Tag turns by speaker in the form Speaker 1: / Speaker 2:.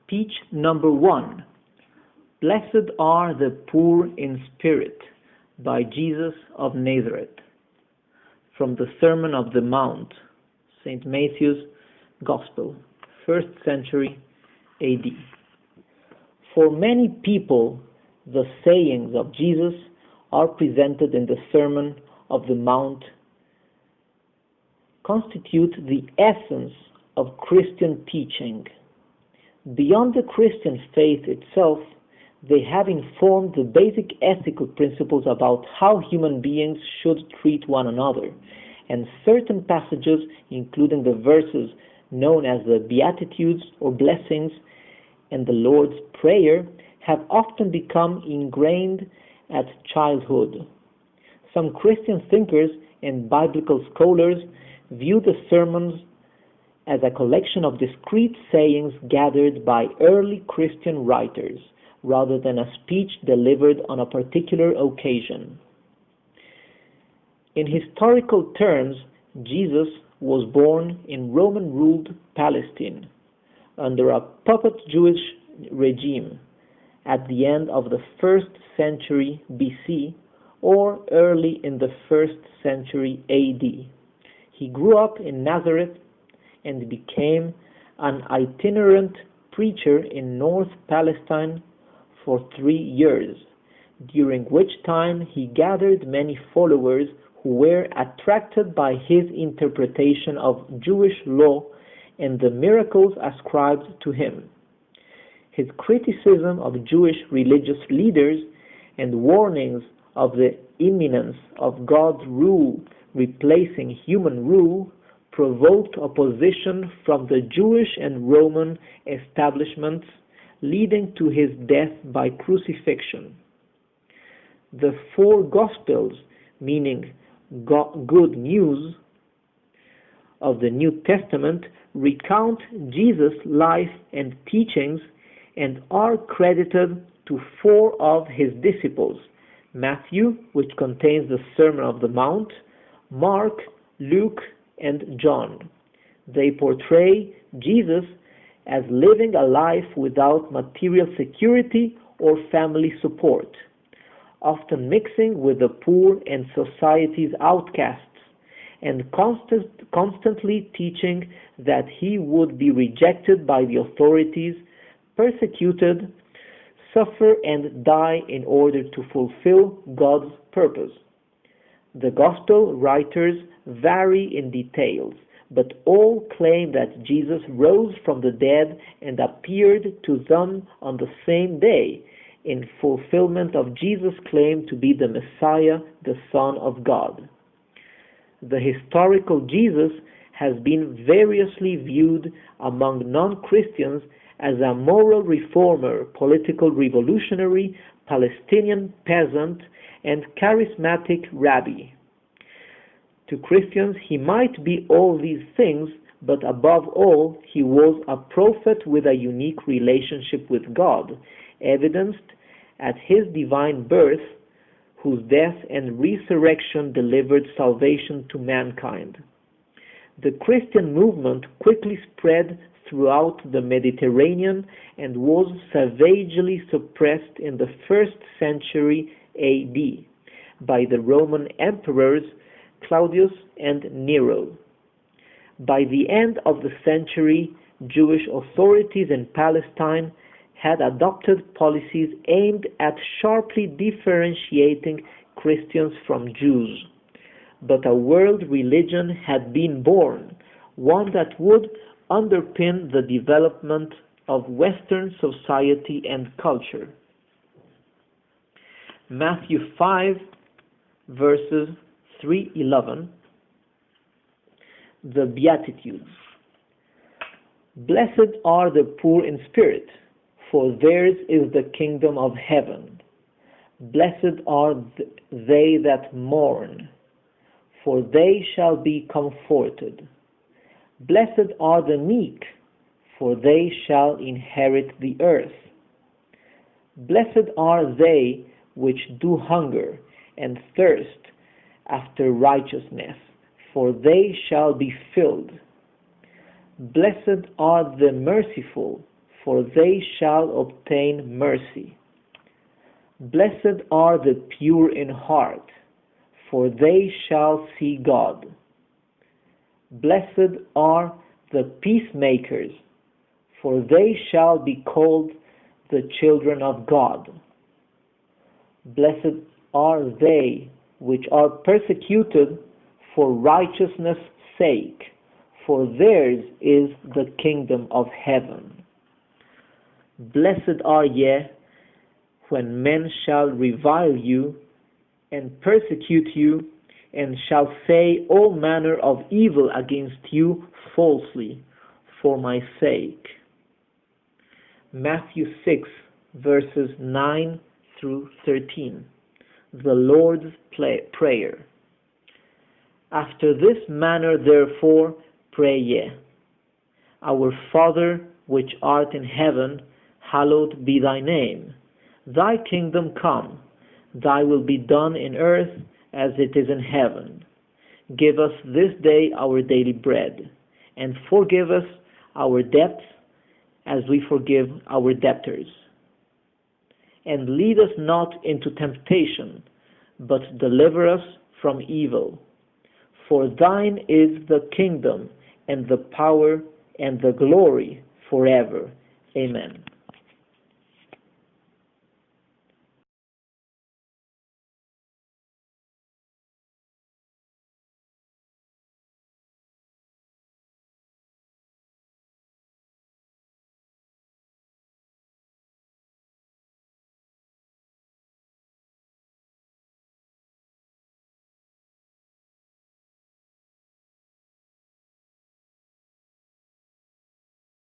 Speaker 1: Speech number 1. Blessed are the poor in spirit, by Jesus of Nazareth. From the Sermon of the Mount, St. Matthew's Gospel, 1st century AD. For many people, the sayings of Jesus are presented in the Sermon of the Mount, constitute the essence of Christian teaching. Beyond the Christian faith itself, they have informed the basic ethical principles about how human beings should treat one another, and certain passages, including the verses known as the Beatitudes or blessings and the Lord's Prayer, have often become ingrained at childhood. Some Christian thinkers and biblical scholars view the sermons as a collection of discrete sayings gathered by early Christian writers, rather than a speech delivered on a particular occasion. In historical terms, Jesus was born in Roman-ruled Palestine under a puppet Jewish regime at the end of the 1st century BC or early in the 1st century AD. He grew up in Nazareth and became an itinerant preacher in North Palestine for 3 years, during which time he gathered many followers who were attracted by his interpretation of Jewish law and the miracles ascribed to him. His criticism of Jewish religious leaders and warnings of the imminence of God's rule replacing human rule provoked opposition from the Jewish and Roman establishments, leading to his death by crucifixion. The 4 Gospels, meaning good news, of the New Testament recount Jesus' life and teachings and are credited to 4 of his disciples: Matthew, which contains the Sermon of the Mount, Mark, Luke, and John. They portray Jesus as living a life without material security or family support, often mixing with the poor and society's outcasts, and constantly teaching that he would be rejected by the authorities, persecuted, suffer, and die in order to fulfill God's purpose. The Gospel writers vary in details, but all claim that Jesus rose from the dead and appeared to them on the same day, in fulfillment of Jesus' claim to be the Messiah, the Son of God. The historical Jesus has been variously viewed among non-Christians as a moral reformer, political revolutionary, Palestinian peasant, and charismatic rabbi. To Christians, he might be all these things, but above all, he was a prophet with a unique relationship with God, evidenced at his divine birth, whose death and resurrection delivered salvation to mankind. The Christian movement quickly spread throughout the Mediterranean and was savagely suppressed in the 1st century AD by the Roman emperors Claudius and Nero. By the end of the century, Jewish authorities in Palestine had adopted policies aimed at sharply differentiating Christians from Jews. But a world religion had been born, one that would underpin the development of Western society and culture. Matthew 5, verses 3:11, the Beatitudes. Blessed are the poor in spirit, for theirs is the kingdom of heaven. Blessed are they that mourn, for they shall be comforted. Blessed are the meek, for they shall inherit the earth. Blessed are they which do hunger and thirst after righteousness, for they shall be filled. Blessed are the merciful, for they shall obtain mercy. Blessed are the pure in heart, for they shall see God. Blessed are the peacemakers, for they shall be called the children of God. Blessed are they which are persecuted for righteousness' sake, for theirs is the kingdom of heaven. Blessed are ye when men shall revile you, and persecute you, and shall say all manner of evil against you falsely, for my sake. Matthew 6, verses 9 through 13. The Lord's Prayer. After this manner therefore pray ye, Our Father which art in heaven, hallowed be thy name. Thy kingdom come, thy will be done in earth as it is in heaven. Give us this day our daily bread, and forgive us our debts as we forgive our debtors. And lead us not into temptation, but deliver us from evil. For thine is the kingdom, and the power, and the glory forever. Amen.